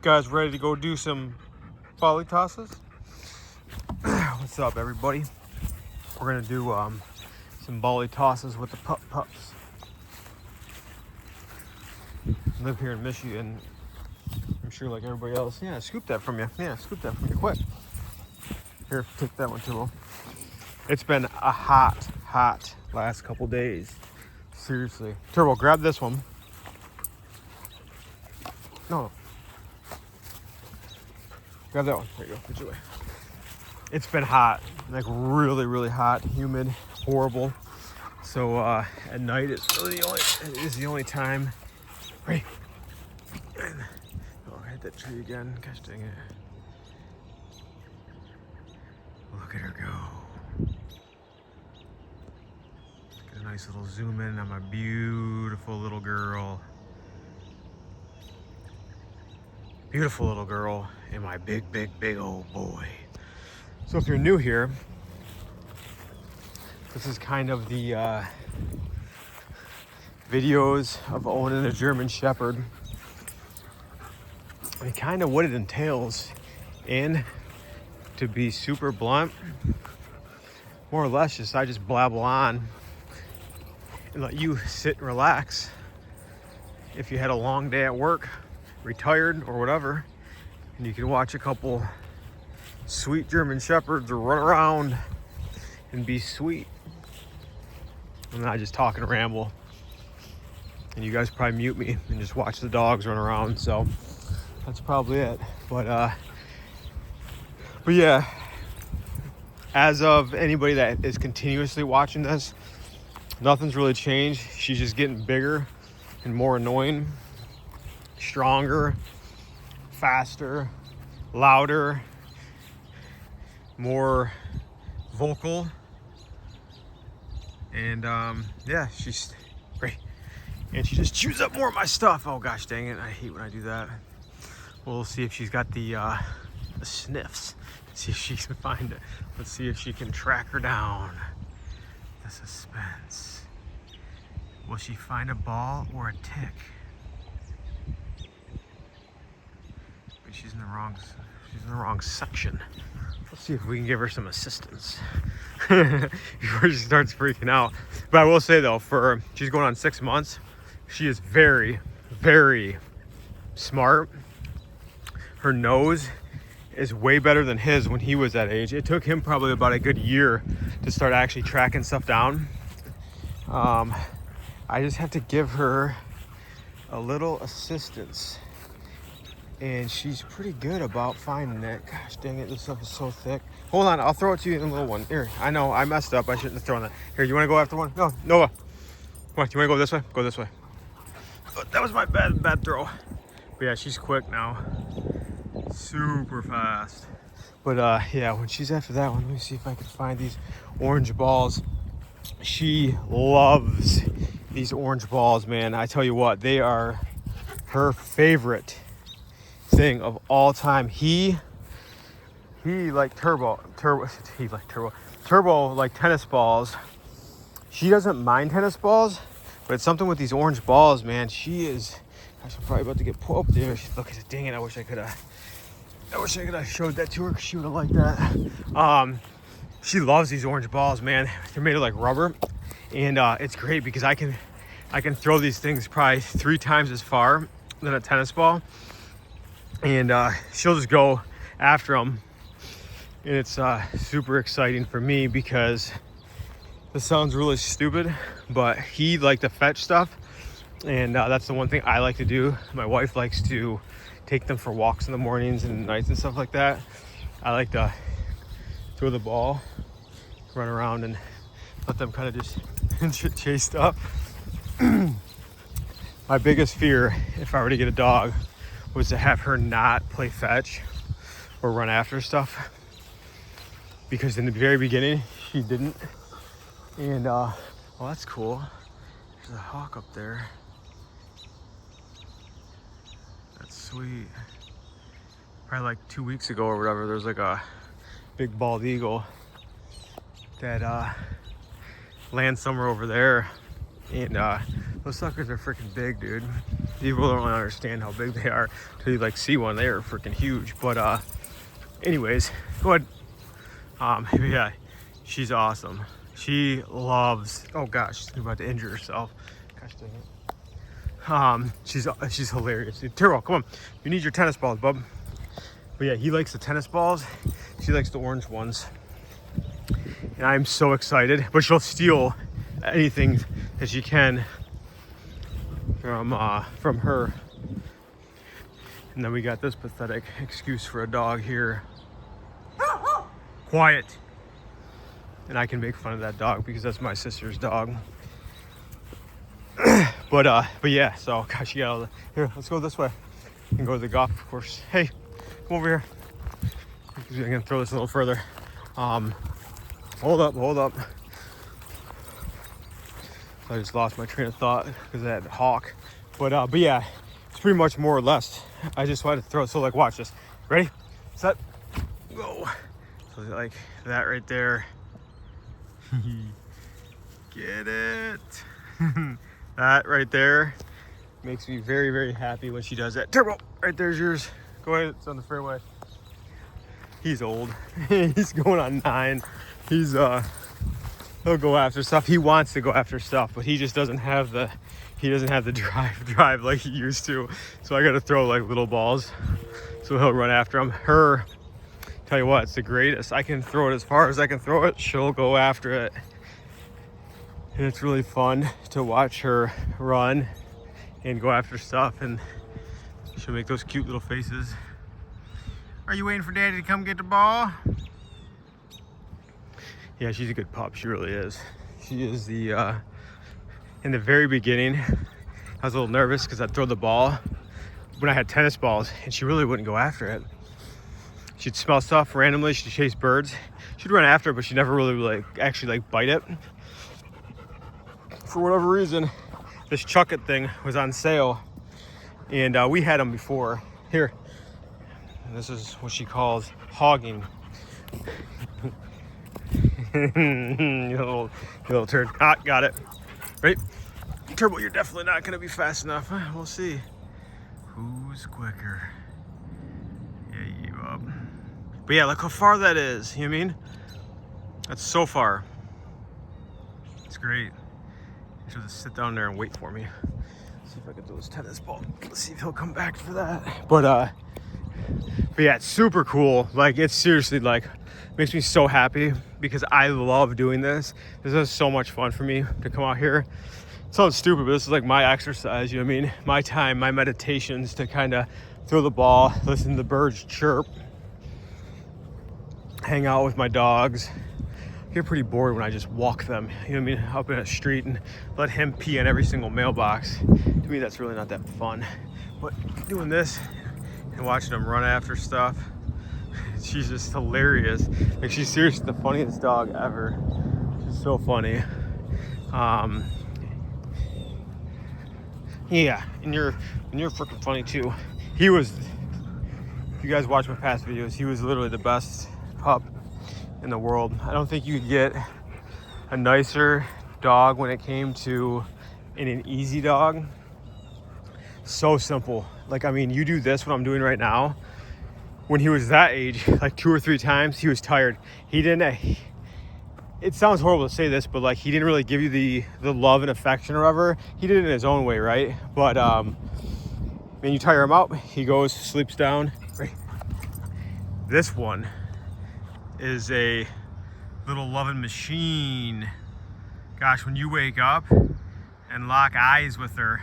Guys, ready to go do some volley tosses? What's up, everybody? We're gonna do some volley tosses with the pups. I live here in Michigan. I'm sure, like everybody else. Yeah, scoop that from you. Yeah, scoop that from you, quick. Here, take that one too. It's been a hot last couple days. Seriously, Turbo, grab this one. No. Grab that one. There you go. Put it away. It's been hot, like really hot, humid, horrible. So at night it is the only time. Right. Oh, I hit that tree again. Gosh dang it. Look at her go. Get a nice little zoom in on my beautiful little girl. Beautiful little girl and my big old boy. So if you're new here, this is kind of the videos of owning a German Shepherd. And kind of what it entails. And to be super blunt, more or less I just blabble on and let you sit and relax. If you had a long day at work, retired or whatever, and you can watch a couple sweet German Shepherds run around and be sweet. And I just talk and ramble. And you guys probably mute me and just watch the dogs run around. So that's probably it. But yeah, as of anybody that is continuously watching this, nothing's really changed. She's just getting bigger and more annoying, stronger, faster, louder, more vocal, and yeah, she's great. And she just chews up more of my stuff. Oh gosh dang it, I hate when I do that. We'll see if she's got the sniffs. See if she can find it. Let's see if she can track her down. The suspense. Will she find a ball or a tick? But she's in the wrong section. Let's see if we can give her some assistance before she starts freaking out. But I will say though, she's going on 6 months. She is very smart. Her nose is way better than his when he was that age. It took him probably about a good year to start actually tracking stuff down. I just have to give her a little assistance. And she's pretty good about finding it. Gosh dang it, this stuff is so thick. Hold on, I'll throw it to you in a little one. Here, I know, I messed up. I shouldn't have thrown that. Here, you wanna go after one? No, Noah. Come on, you wanna go this way? Go this way. Oh, that was my bad throw. But yeah, she's quick now. Super fast. But yeah, when she's after that one, let me see if I can find these orange balls. She loves these orange balls, man. I tell you what, they are her favorite thing of all time. He like turbo like tennis balls. She doesn't mind tennis balls, but it's something with these orange balls, man. She is, gosh, I'm probably about to get pulled up there. Look at it, dang it, I wish I could have showed that to her because she would have liked that. She loves these orange balls, man. They're made of like rubber, and it's great because I can throw these things probably 3 times as far than a tennis ball. And she'll just go after them, and it's super exciting for me because this sounds really stupid, but he liked to fetch stuff, and that's the one thing I like to do. My wife likes to take them for walks in the mornings and nights and stuff like that. I like to throw the ball, run around, and let them kind of just chase stuff. My biggest fear, if I were to get a dog, was to have her not play fetch or run after stuff, because in the very beginning she didn't. And well, that's cool. There's a hawk up there. That's sweet. Probably like 2 weeks ago or whatever, there's like a big bald eagle that lands somewhere over there, and those suckers are freaking big, dude. People don't understand how big they are until you like see one. They are freaking huge. But anyways, go ahead. Yeah, she's awesome. She loves, oh gosh, she's about to injure herself. Gosh dang it. She's hilarious. Tyrrell, come on. You need your tennis balls, bub. But yeah, he likes the tennis balls. She likes the orange ones. And I'm so excited. But she'll steal anything that she can from her. And then we got this pathetic excuse for a dog here. Quiet. And I can make fun of that dog because that's my sister's dog. but yeah, so gosh, you got all the, here, let's go this way and go to the golf course. Hey, come over here. I'm gonna throw this a little further. Hold up. I just lost my train of thought because of that hawk. But yeah, it's pretty much more or less. I just wanted to throw it. So like, watch this. Ready, set, go. So like that right there. Get it. That right there makes me very, very happy when she does that. Turbo, right there's yours. Go ahead, it's on the fairway. He's old. He's going on 9. He's he'll go after stuff. He wants to go after stuff, but he just doesn't have the drive like he used to. So I gotta throw like little balls. So he'll run after him. Her, tell you what, it's the greatest. I can throw it as far as I can throw it. She'll go after it. And it's really fun to watch her run and go after stuff, and she'll make those cute little faces. Are you waiting for Daddy to come get the ball? Yeah, she's a good pup. She really is. She is the, in the very beginning, I was a little nervous because I'd throw the ball when I had tennis balls and she really wouldn't go after it. She'd smell stuff randomly. She'd chase birds. She'd run after it, but she never really actually bite it. For whatever reason, this chuck it thing was on sale, and we had them before. Here, and this is what she calls hogging. you little turd. Ah, got it. Right, Turbo, you're definitely not gonna be fast enough. We'll see who's quicker. Yeah, you gave up. But yeah, look how far that is. You know what I mean? That's so far. It's great. She'll just sit down there and wait for me. See if I can throw this tennis ball. Let's see if he'll come back for that. But yeah, it's super cool. Like, it's seriously like makes me so happy because I love doing this. This is so much fun for me to come out here. It sounds stupid, but this is like my exercise, you know what I mean? My time, my meditations to kind of throw the ball, listen to the birds chirp, hang out with my dogs. I get pretty bored when I just walk them, you know what I mean, up in a street and let him pee in every single mailbox. To me, that's really not that fun. But doing this and watching him run after stuff, she's just hilarious. Like, she's seriously the funniest dog ever. She's so funny. Yeah, and you're freaking funny too. He was, if you guys watch my past videos, he was literally the best pup in the world. I don't think you could get a nicer dog when it came to an easy dog. So simple. Like, I mean, you do this, what I'm doing right now. When he was that age, like 2 or 3 times, he was tired. He didn't, it sounds horrible to say this, but like, he didn't really give you the love and affection or whatever. He did it in his own way, right? But when you tire him out, he goes, sleeps down. Right. This one is a little loving machine. Gosh, when you wake up and lock eyes with her,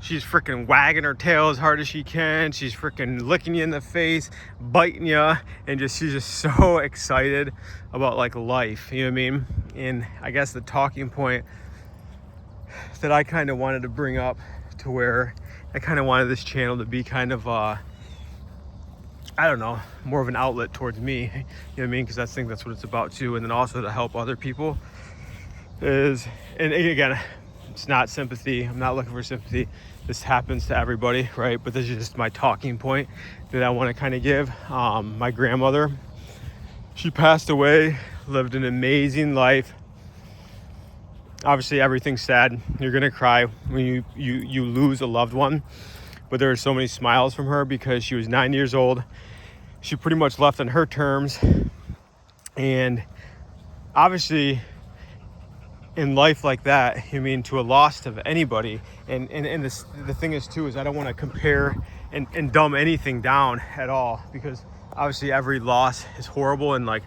she's freaking wagging her tail as hard as she can. She's freaking licking you in the face, biting you, and she's just so excited about like life, you know what I mean? And I guess the talking point that I kind of wanted to bring up, to where I kind of wanted this channel to be kind of I don't know, more of an outlet towards me, you know what I mean? Because I think that's what it's about too. And then also to help other people is, and again, it's not sympathy. I'm not looking for sympathy. This happens to everybody, right? But this is just my talking point that I want to kind of give. My grandmother, she passed away, lived an amazing life. obviously everything's sad. You're gonna cry when you lose a loved one, but there are so many smiles from her because she was 9 years old. She pretty much left on her terms, and obviously in life like that, I mean, to a loss of anybody, and the thing is too is I don't want to compare and dumb anything down at all, because obviously every loss is horrible, and like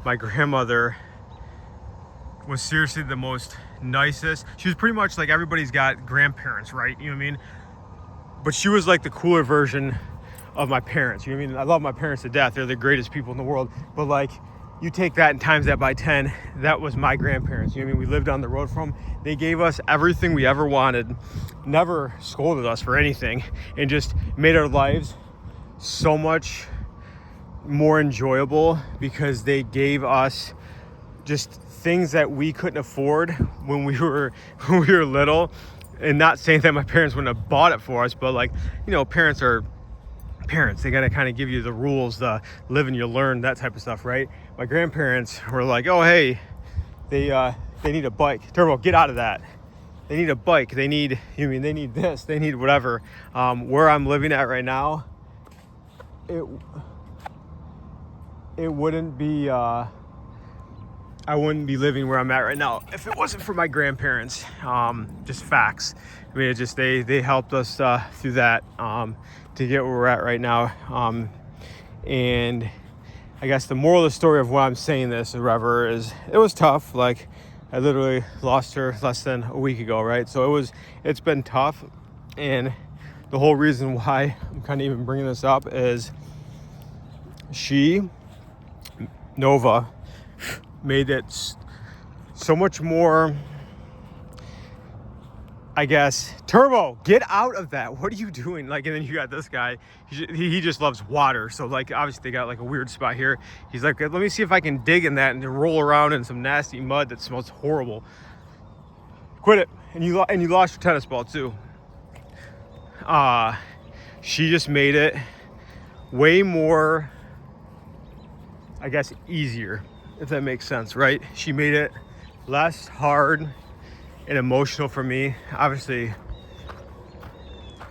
my grandmother was seriously the most nicest. She was pretty much like, everybody's got grandparents, right? You know what I mean? But she was like the cooler version of my parents. You know what I mean? I love my parents to death. They're the greatest people in the world. But like, you take that and times that by 10, that was my grandparents. You know what I mean? We lived down the road from them. They gave us everything we ever wanted, never scolded us for anything, and just made our lives so much more enjoyable because they gave us just things that we couldn't afford when we were little. And not saying that my parents wouldn't have bought it for us, but like, you know, parents are parents. They gotta kind of give you the rules, the live and you learn, that type of stuff, right? My grandparents were like, oh hey, they need a bike. Turbo, get out of that. They need a bike. They need, you mean, they need this, they need whatever. Where I'm living at right now, it wouldn't be I wouldn't be living where I'm at right now if it wasn't for my grandparents. Just facts. I mean, it just, they helped us through that to get where we're at right now. And I guess the moral of the story of why I'm saying this or whatever is, it was tough. Like, I literally lost her less than a week ago, right? So it's been tough. And the whole reason why I'm kind of even bringing this up is Nova, made it so much more, I guess. Turbo, get out of that. What are you doing? Like, and then you got this guy, he just loves water. So like, obviously they got like a weird spot here. He's like, let me see if I can dig in that and roll around in some nasty mud that smells horrible. Quit it. And you lost your tennis ball too. She just made it way more, I guess, easier, if that makes sense, right? She made it less hard and emotional for me. Obviously,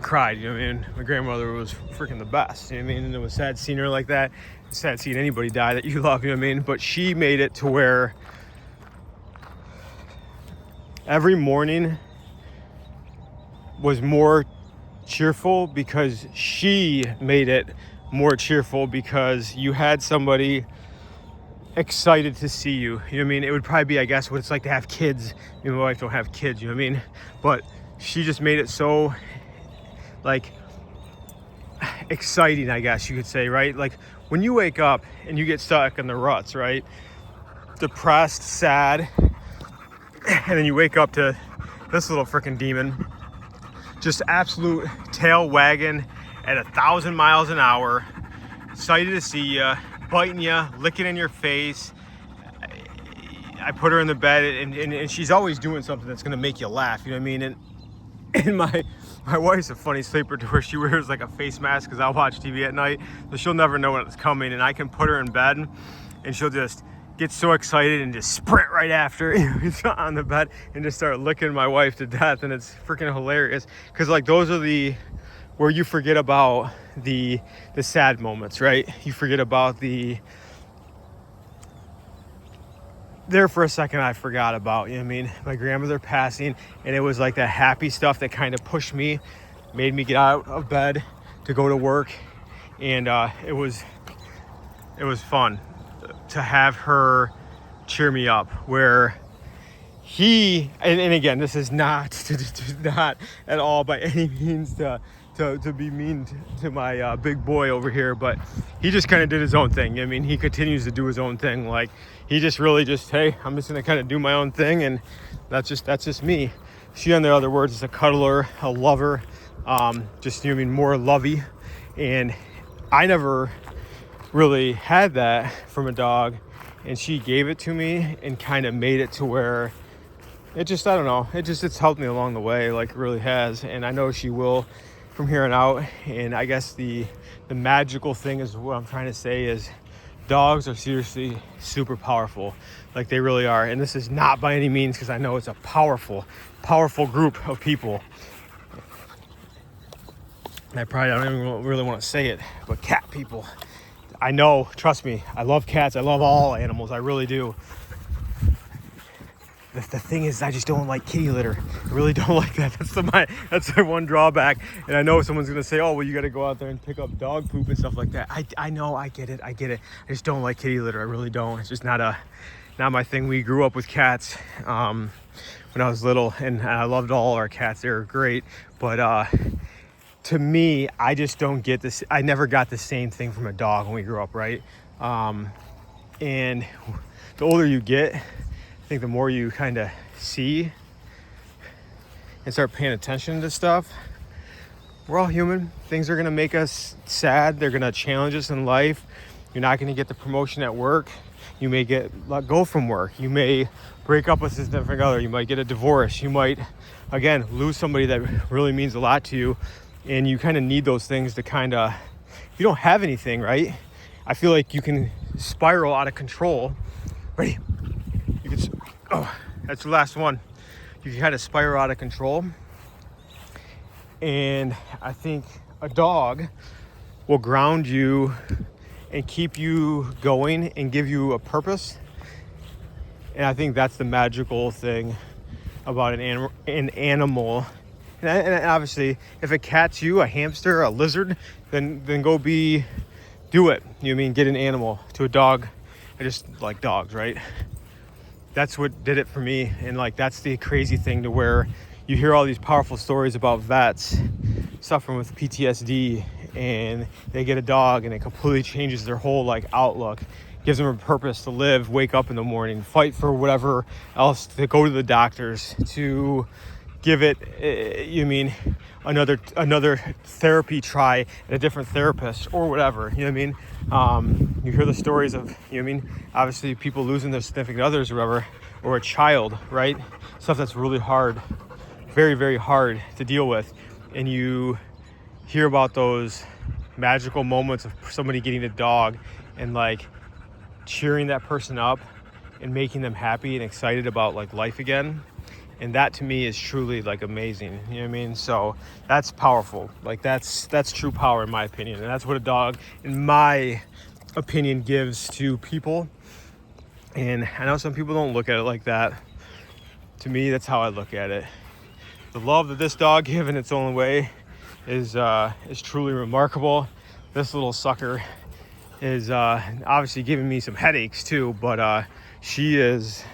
cried, you know what I mean? My grandmother was freaking the best, you know what I mean? And it was sad seeing her like that. It's sad seeing anybody die that you love, you know what I mean? But she made it to where every morning was more cheerful because she made it more cheerful, because you had somebody excited to see you. You know what I mean? It would probably be, I guess, what it's like to have kids. You know, my wife don't have kids, you know what I mean? But she just made it so, like, exciting, I guess you could say, right? Like, when you wake up and you get stuck in the ruts, right? Depressed, sad, and then you wake up to this little freaking demon, just absolute tail wagging at 1,000 miles an hour, excited to see you, biting you, licking in your face. I put her in the bed, and she's always doing something that's gonna make you laugh, you know what I mean? And my wife's a funny sleeper to where she wears like a face mask because I'll watch TV at night, so she'll never know when it's coming, and I can put her in bed and she'll just get so excited and just sprint right after on the bed and just start licking my wife to death. And it's freaking hilarious because like those are where you forget about the sad moments, right? You forget about there for a second I forgot about, you know what I mean, my grandmother passing, and it was like that happy stuff that kind of pushed me, made me get out of bed to go to work. And it was fun to have her cheer me up, where and again, this is not not at all by any means to be mean to my big boy over here, but he just kind of did his own thing. I mean, he continues to do his own thing. Like, he just really just, hey, I'm just gonna kind of do my own thing, and that's just me. She, on the other words, is a cuddler, a lover, just, you know what I mean, more lovey. And I never really had that from a dog, and she gave it to me and kind of made it to where it just, I don't know, it's helped me along the way, like it really has. And I know she will from here on out. And I guess the magical thing is, what I'm trying to say is, dogs are seriously super powerful. Like, they really are. And this is not by any means, because I know it's a powerful group of people. And I don't even really want to say it, but cat people. I know, trust me, I love cats. I love all animals. I really do. The thing is, I just don't like kitty litter. I really don't like that. That's my one drawback. And I know someone's gonna say, "Oh, well, you got to go out there and pick up dog poop and stuff like that." I know, I get it. I just don't like kitty litter. I really don't. It's just not my thing. We grew up with cats when I was little, and I loved all our cats. They were great, but to me, I just don't get this. I never got the same thing from a dog when we grew up, right? And the older you get, I think the more you kind of see and start paying attention to stuff. We're all human. Things are going to make us sad. They're going to challenge us in life. You're not going to get the promotion at work. You may get let go from work. You may break up with a significant other. You might get a divorce. You might, again, lose somebody that really means a lot to you. And you kind of need those things to kind of, if you don't have anything, right? I feel like you can spiral out of control. Ready? That's the last one. You can kind of spiral out of control. And I think a dog will ground you and keep you going and give you a purpose. And I think that's the magical thing about an animal. And obviously, if it cat's you, a hamster, a lizard, then go do it. You know what I mean? Get an animal. To a dog, I just like dogs, right? That's what did it for me. And like, that's the crazy thing, to where you hear all these powerful stories about vets suffering with PTSD, and they get a dog and it completely changes their whole like outlook, gives them a purpose to live, wake up in the morning, fight for whatever else, to go to the doctors, to give it, another therapy try at a different therapist or whatever, you know what I mean? You hear the stories of, you know what I mean? Obviously people losing their significant others or whatever, or a child, right? Stuff that's really hard, very, very hard to deal with. And you hear about those magical moments of somebody getting a dog and like cheering that person up and making them happy and excited about like life again. And that to me is truly like amazing, you know what I mean? So that's powerful. Like that's true power in my opinion. And that's what a dog, in my opinion, gives to people. And I know some people don't look at it like that. To me, that's how I look at it. The love that this dog gives in its own way is truly remarkable. This little sucker is obviously giving me some headaches too, but she is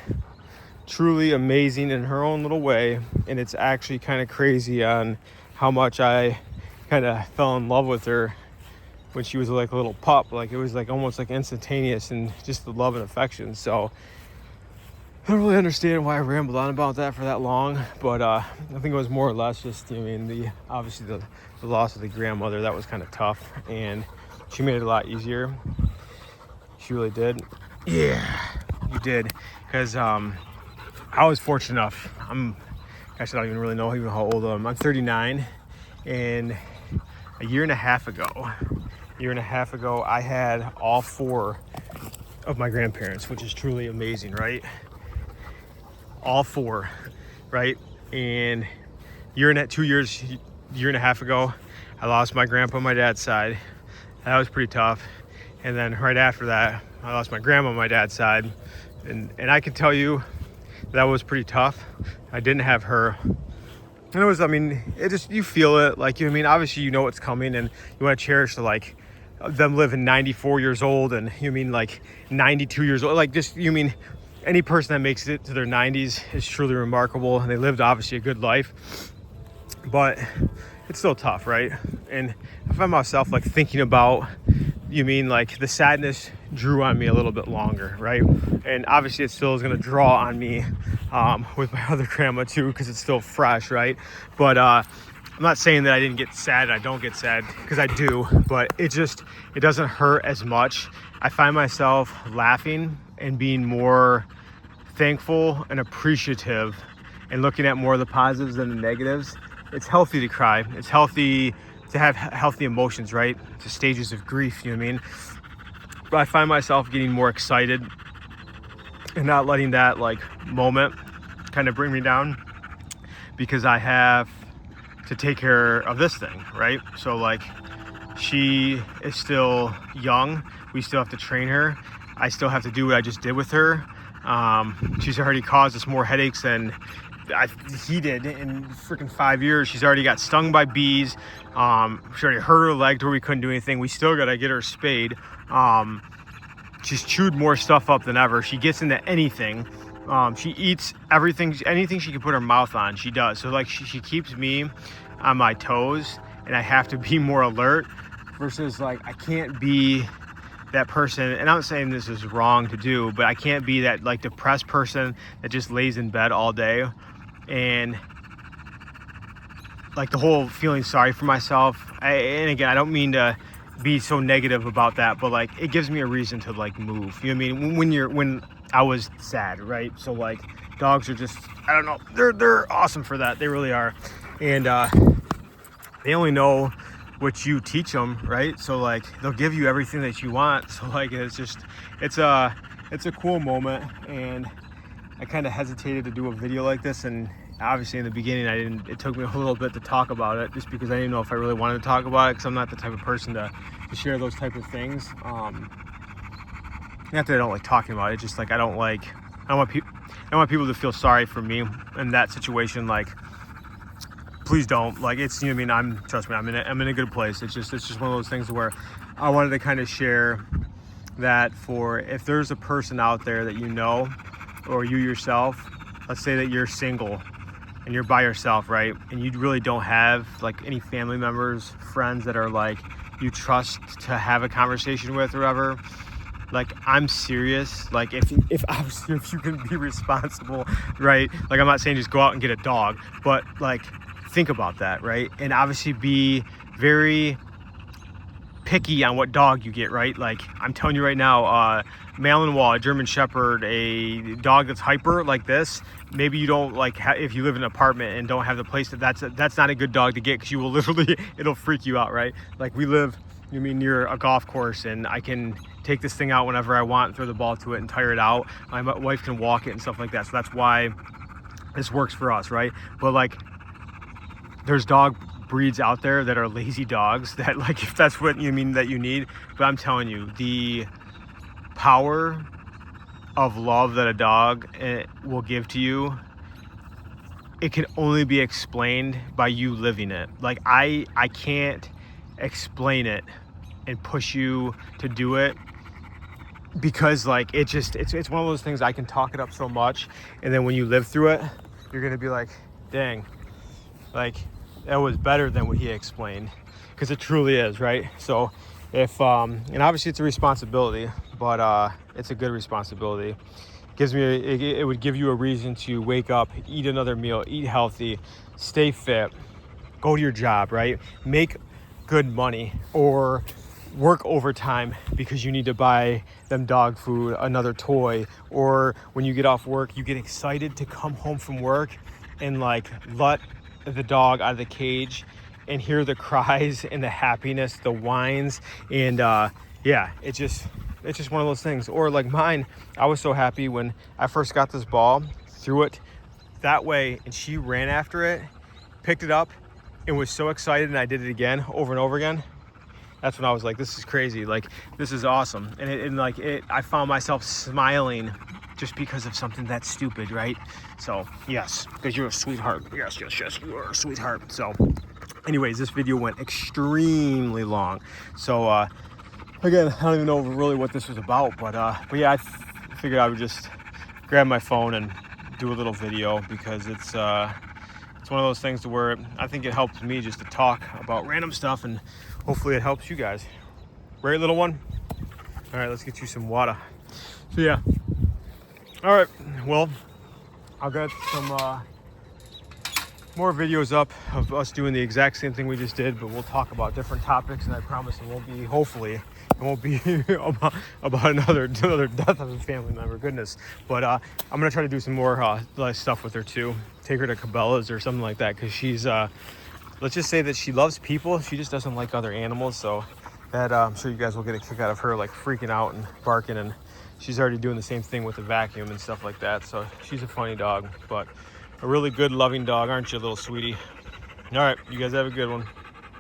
truly amazing in her own little way. And it's actually kind of crazy on how much I kind of fell in love with her when she was like a little pup. Like, it was like almost like instantaneous, and just the love and affection. So I don't really understand why I rambled on about that for that long, but I think it was more or less just, I mean, obviously the loss of the grandmother, that was kind of tough, and she made it a lot easier. She really did. Yeah, you did. Because I was fortunate enough. I don't even really know even how old I am. I'm 39, and a year and a half ago, I had all four of my grandparents, which is truly amazing, right? All four, right? And year and a half ago, I lost my grandpa on my dad's side. That was pretty tough. And then right after that, I lost my grandma on my dad's side. And I can tell you, that was pretty tough. I didn't have her. And it was, I mean, it just, you feel it, like, you know what I mean? Obviously, you know what's coming, and you want to cherish like them living 94 years old, and you mean like 92 years old, like, just, you mean any person that makes it to their 90s is truly remarkable, and they lived obviously a good life, but it's still tough, right? And I find myself like thinking about, you mean like the sadness drew on me a little bit longer, right? And obviously it still is going to draw on me with my other grandma too, because it's still fresh, right? But I'm not saying that I didn't get sad and I don't get sad, because I do, but it doesn't hurt as much. I find myself laughing and being more thankful and appreciative and looking at more of the positives than the negatives. It's healthy to cry. It's healthy to have healthy emotions, right? The stages of grief, you know what I mean? I find myself getting more excited and not letting that like moment kind of bring me down, because I have to take care of this thing, right? So like, she is still young. We still have to train her. I still have to do what I just did with her. She's already caused us more headaches than he did in freaking 5 years. She's already got stung by bees. She already hurt her leg to where we couldn't do anything. We still got to get her spayed. She's chewed more stuff up than ever. She gets into anything. She eats everything, anything she can put her mouth on, she does. So like, she keeps me on my toes, and I have to be more alert, versus like, I can't be that person, and I'm not saying this is wrong to do, but I can't be that like depressed person that just lays in bed all day, and like the whole feeling sorry for myself. And again, I don't mean to be so negative about that, but like, it gives me a reason to like move. You know what I mean? When I was sad, right? So like, dogs are just, I don't know, they're awesome for that. They really are. And they only know what you teach them, right? So like, they'll give you everything that you want. So like, it's a cool moment. And I kind of hesitated to do a video like this, and obviously in the beginning it took me a little bit to talk about it, just because I didn't know if I really wanted to talk about it, because I'm not the type of person to share those type of things. Not that I don't like talking about it, just like, I don't want people to feel sorry for me in that situation. Like, please don't. Like, it's, you know what I mean? Trust me, I'm in a good place. It's just one of those things where I wanted to kind of share that, for if there's a person out there that you know, or you yourself, let's say that you're single and you're by yourself, right? And you really don't have like any family members, friends that are like, you trust to have a conversation with or whatever. Like, I'm serious. Like, if you can be responsible, right? Like, I'm not saying just go out and get a dog, but like, think about that, right? And obviously be very picky on what dog you get, right? Like, I'm telling you right now, Malinois, a German Shepherd, a dog that's hyper like this, maybe you don't like, if you live in an apartment and don't have the place, that's not a good dog to get, because you will literally, it'll freak you out, right? Like, we live, near a golf course, and I can take this thing out whenever I want, throw the ball to it and tire it out. My wife can walk it and stuff like that. So that's why this works for us, right? But like, there's dog breeds out there that are lazy dogs that, like, if that's what you mean that you need. But I'm telling you, the power of love that a dog will give to you, it can only be explained by you living it. Like, I can't explain it and push you to do it, because like, it's one of those things, I can talk it up so much, and then when you live through it, you're gonna be like, dang, like, that was better than what he explained, because it truly is, right? So if and obviously it's a responsibility, but it's a good responsibility. It would give you a reason to wake up, eat another meal, eat healthy, stay fit, go to your job, right? Make good money, or work overtime because you need to buy them dog food, another toy, or when you get off work, you get excited to come home from work and like let the dog out of the cage and hear the cries and the happiness, the whines, and yeah, it's just one of those things. Or like mine, I was so happy when I first got this ball, threw it that way, and she ran after it, picked it up, and was so excited, and I did it again, over and over again. That's when I was like, this is crazy. Like, this is awesome. And I found myself smiling just because of something that stupid, right? So yes, because you're a sweetheart. Yes, you are a sweetheart. So anyways, this video went extremely long. So again, I don't even know really what this was about, but yeah, I figured I would just grab my phone and do a little video, because it's one of those things to where I think it helps me just to talk about random stuff, and hopefully it helps you guys. Right, little one? All right, let's get you some water. So yeah. All right, well, I'll get some more videos up of us doing the exact same thing we just did, but we'll talk about different topics, and I promise it won't be, hopefully, it won't be about another death of a family member, goodness. But I'm gonna try to do some more stuff with her too. Take her to Cabela's or something like that, because she's, let's just say that she loves people, she just doesn't like other animals. So that I'm sure you guys will get a kick out of her, like freaking out and barking, and she's already doing the same thing with the vacuum and stuff like that. So she's a funny dog, but a really good loving dog, aren't you, little sweetie? All right, you guys have a good one.